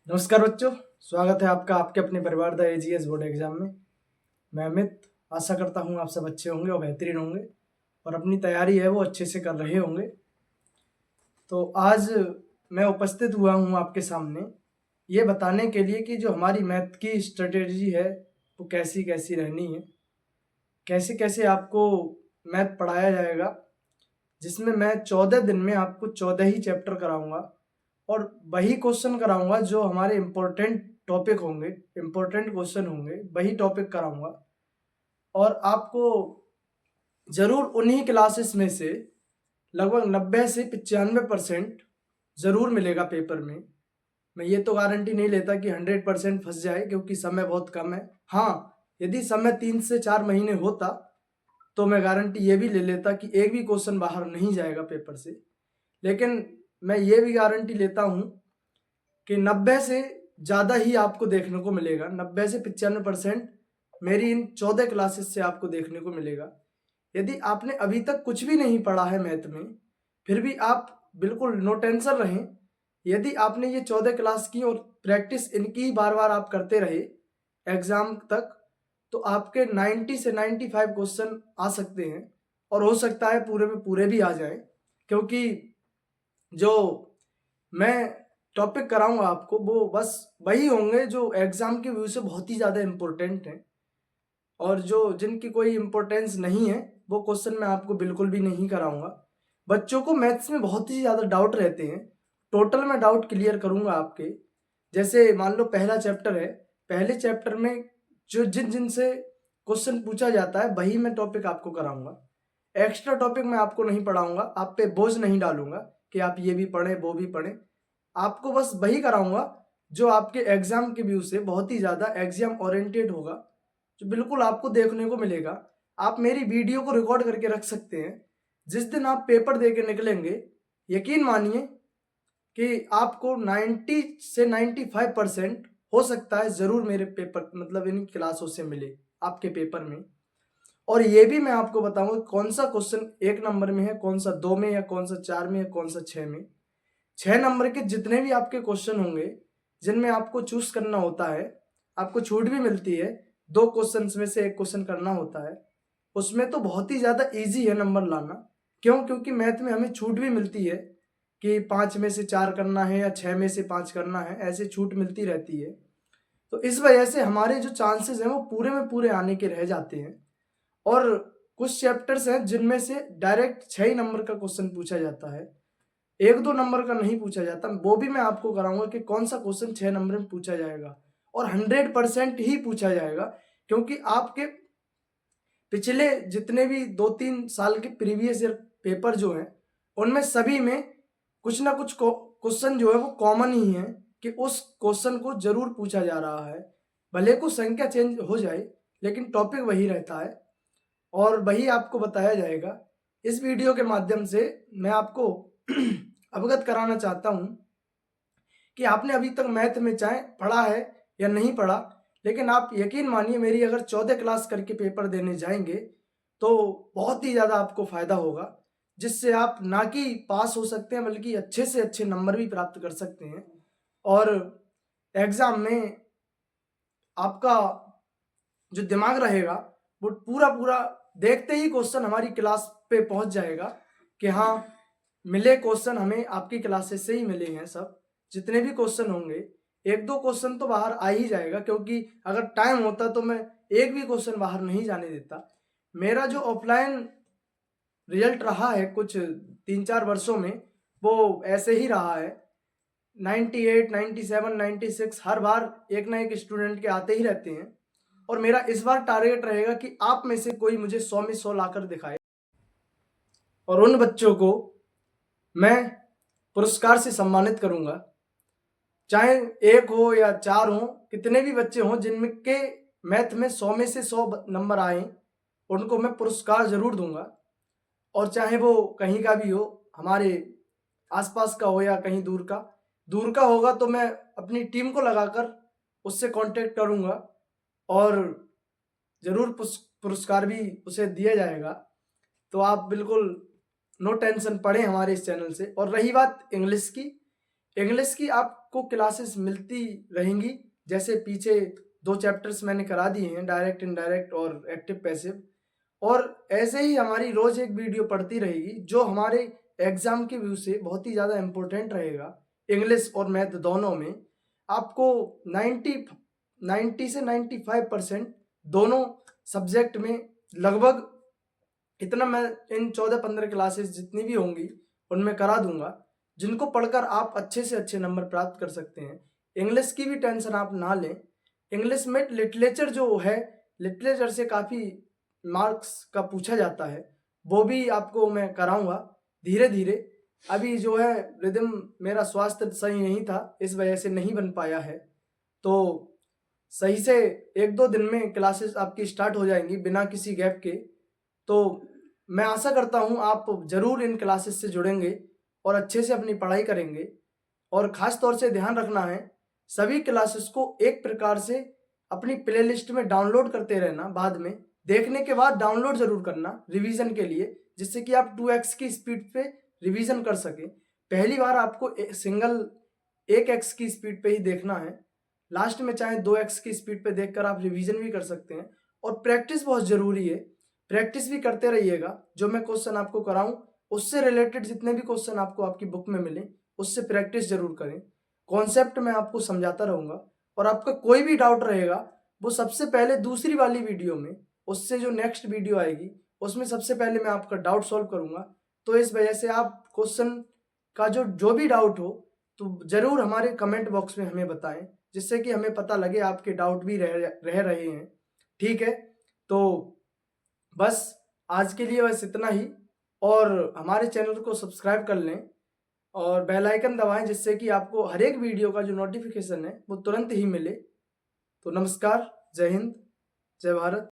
नमस्कार बच्चों, स्वागत है आपका आपके अपने परिवार द एजीएस बोर्ड एग्जाम में। मैं अमित आशा करता हूँ आप सब अच्छे होंगे और बेहतरीन होंगे और अपनी तैयारी है वो अच्छे से कर रहे होंगे। तो आज मैं उपस्थित हुआ हूँ आपके सामने ये बताने के लिए कि जो हमारी मैथ की स्ट्रेटेजी है वो कैसी कैसी रहनी है, कैसे कैसे आपको मैथ पढ़ाया जाएगा, जिसमें मैं 14 दिन में आपको 14 ही चैप्टर कराऊंगा और वही क्वेश्चन कराऊंगा जो हमारे इम्पोर्टेंट टॉपिक होंगे, इम्पोर्टेंट क्वेश्चन होंगे, वही टॉपिक कराऊंगा। और आपको ज़रूर उन्हीं क्लासेस में से लगभग 90 से 95% ज़रूर मिलेगा पेपर में। मैं ये तो गारंटी नहीं लेता कि 100% फंस जाए, क्योंकि समय बहुत कम है। हाँ, यदि समय 3 से 4 महीने होता तो मैं गारंटी ये भी ले लेता कि एक भी क्वेश्चन बाहर नहीं जाएगा पेपर से। लेकिन मैं ये भी गारंटी लेता हूँ कि 90 से ज़्यादा ही आपको देखने को मिलेगा। 90 से 95% मेरी इन 14 क्लासेस से आपको देखने को मिलेगा। यदि आपने अभी तक कुछ भी नहीं पढ़ा है मैथ में, फिर भी आप बिल्कुल नो टेंशन रहें। यदि आपने ये 14 क्लास की और प्रैक्टिस इनकी ही बार बार आप करते रहे एग्ज़ाम तक, तो आपके 90 से 95 क्वेश्चन आ सकते हैं और हो सकता है पूरे में पूरे भी आ जाएं, क्योंकि जो मैं टॉपिक कराऊंगा आपको वो बस वही होंगे जो एग्ज़ाम के व्यू से बहुत ही ज़्यादा इम्पोर्टेंट हैं, और जो जिनकी कोई इम्पोर्टेंस नहीं है वो क्वेश्चन मैं आपको बिल्कुल भी नहीं कराऊंगा। बच्चों को मैथ्स में बहुत ही ज़्यादा डाउट रहते हैं, टोटल मैं डाउट क्लियर करूंगा आपके। जैसे मान लो पहला चैप्टर है, पहले चैप्टर में जो जिन जिन से क्वेश्चन पूछा जाता है वही मैं टॉपिक आपको कराऊंगा। एक्स्ट्रा टॉपिक मैं आपको नहीं पढ़ाऊंगा, आप पे बोझ नहीं डालूंगा कि आप ये भी पढ़ें वो भी पढ़ें। आपको बस वही कराऊंगा जो आपके एग्जाम के व्यू से बहुत ही ज़्यादा एग्जाम ओरिएंटेड होगा, जो बिल्कुल आपको देखने को मिलेगा। आप मेरी वीडियो को रिकॉर्ड करके रख सकते हैं। जिस दिन आप पेपर दे के निकलेंगे, यकीन मानिए कि आपको 90 से 95% हो सकता है ज़रूर मेरे पेपर मतलब इन क्लासों से मिले आपके पेपर में। और ये भी मैं आपको बताऊंगा कौन सा क्वेश्चन 1 नंबर में है, कौन सा 2 में, या कौन सा 4 में, या कौन सा 6 में। 6 नंबर के जितने भी आपके क्वेश्चन होंगे जिनमें आपको चूज करना होता है, आपको छूट भी मिलती है, 2 क्वेश्चंस में से 1 क्वेश्चन करना होता है, उसमें तो बहुत ही ज़्यादा इजी है नंबर लाना। क्यों? क्योंकि मैथ में हमें छूट भी मिलती है कि 5 में से 4 करना है या 6 में से 5 करना है, ऐसे छूट मिलती रहती है। तो इस वजह से हमारे जो चांसेस हैं वो पूरे में पूरे आने के रह जाते हैं। और कुछ चैप्टर्स हैं जिनमें से डायरेक्ट 6 ही नंबर का क्वेश्चन पूछा जाता है, 1-2 नंबर का नहीं पूछा जाता। वो भी मैं आपको कराऊंगा कि कौन सा क्वेश्चन 6 नंबर में पूछा जाएगा, और 100% ही पूछा जाएगा। क्योंकि आपके पिछले जितने भी 2-3 साल के प्रीवियस ईयर पेपर जो हैं, उनमें सभी में कुछ ना कुछ क्वेश्चन जो है वो कॉमन ही है कि उस क्वेश्चन को जरूर पूछा जा रहा है। भले को संख्या चेंज हो जाए लेकिन टॉपिक वही रहता है और वही आपको बताया जाएगा। इस वीडियो के माध्यम से मैं आपको अवगत कराना चाहता हूं कि आपने अभी तक मैथ में चाहे पढ़ा है या नहीं पढ़ा, लेकिन आप यकीन मानिए मेरी अगर 14 क्लास करके पेपर देने जाएंगे तो बहुत ही ज़्यादा आपको फ़ायदा होगा, जिससे आप ना कि पास हो सकते हैं बल्कि अच्छे से अच्छे नंबर भी प्राप्त कर सकते हैं। और एग्ज़ाम में आपका जो दिमाग रहेगा वो पूरा पूरा देखते ही क्वेश्चन हमारी क्लास पे पहुंच जाएगा कि हाँ, मिले क्वेश्चन हमें आपकी क्लासेस से ही मिले हैं। सब जितने भी क्वेश्चन होंगे 1-2 क्वेश्चन तो बाहर आ ही जाएगा, क्योंकि अगर टाइम होता तो मैं एक भी क्वेश्चन बाहर नहीं जाने देता। मेरा जो ऑफलाइन रिजल्ट रहा है कुछ 3-4 वर्षों में वो ऐसे ही रहा है। 98, 97, 96 हर बार एक ना एक स्टूडेंट के आते ही रहते हैं। और मेरा इस बार टारगेट रहेगा कि आप में से कोई मुझे 100 में 100 लाकर दिखाए, और उन बच्चों को मैं पुरस्कार से सम्मानित करूंगा। चाहे 1 हो या 4 हो, कितने भी बच्चे हों जिनमें के मैथ में 100 में से 100 नंबर आए, उनको मैं पुरस्कार जरूर दूंगा। और चाहे वो कहीं का भी हो, हमारे आसपास का हो या कहीं दूर का होगा तो मैं अपनी टीम को लगाकर उससे कांटेक्ट करूंगा और ज़रूर पुरस्कार भी उसे दिया जाएगा। तो आप बिल्कुल नो टेंशन पढ़ें हमारे इस चैनल से। और रही बात इंग्लिश की, इंग्लिश की आप आपको क्लासेस मिलती रहेंगी। जैसे पीछे 2 चैप्टर्स मैंने करा दिए हैं, डायरेक्ट, इनडायरेक्ट और एक्टिव पैसिव, और ऐसे ही हमारी रोज एक वीडियो पढ़ती रहेगी जो हमारे एग्जाम के व्यू से बहुत ही ज़्यादा इम्पोर्टेंट रहेगा। इंग्लिश और मैथ दोनों में आपको 90 से 95% दोनों सब्जेक्ट में लगभग इतना मैं इन 14-15 क्लासेस जितनी भी होंगी उनमें करा दूंगा, जिनको पढ़कर आप अच्छे से अच्छे नंबर प्राप्त कर सकते हैं। इंग्लिश की भी टेंशन आप ना लें। इंग्लिश में लिटरेचर जो है, लिटरेचर से काफ़ी मार्क्स का पूछा जाता है, वो भी आपको मैं कराऊंगा धीरे धीरे। अभी जो है रिदम मेरा स्वास्थ्य सही नहीं था, इस वजह से नहीं बन पाया है। तो सही से 1-2 दिन में क्लासेस आपकी स्टार्ट हो जाएंगी बिना किसी गैप के। तो मैं आशा करता हूँ आप ज़रूर इन क्लासेस से जुड़ेंगे और अच्छे से अपनी पढ़ाई करेंगे। और ख़ास तौर से ध्यान रखना है, सभी क्लासेस को एक प्रकार से अपनी प्लेलिस्ट में डाउनलोड करते रहना, बाद में देखने के बाद डाउनलोड ज़रूर करना रिवीजन के लिए, जिससे कि आप 2x की स्पीड पे रिवीजन कर सकें। पहली बार आपको सिंगल 1x की स्पीड पे ही देखना है, लास्ट में चाहे 2x की स्पीड पे देखकर आप रिवीजन भी कर सकते हैं। और प्रैक्टिस बहुत ज़रूरी है, प्रैक्टिस भी करते रहिएगा। जो मैं क्वेश्चन आपको कराऊं उससे रिलेटेड जितने भी क्वेश्चन आपको आपकी बुक में मिले उससे प्रैक्टिस जरूर करें। कॉन्सेप्ट मैं आपको समझाता रहूँगा, और आपका कोई भी डाउट रहेगा वो सबसे पहले दूसरी वाली वीडियो में, उससे जो नेक्स्ट वीडियो आएगी उसमें सबसे पहले मैं आपका डाउट सॉल्व करूँगा। तो इस वजह से आप क्वेश्चन का जो भी डाउट हो तो ज़रूर हमारे कमेंट बॉक्स में हमें बताएं, जिससे कि हमें पता लगे आपके डाउट भी रह रहे हैं। ठीक है, तो बस आज के लिए बस इतना ही, और हमारे चैनल को सब्सक्राइब कर लें और बेल आइकन दबाएं, जिससे कि आपको हर एक वीडियो का जो नोटिफिकेशन है वो तुरंत ही मिले। तो नमस्कार, जय हिंद, जय भारत।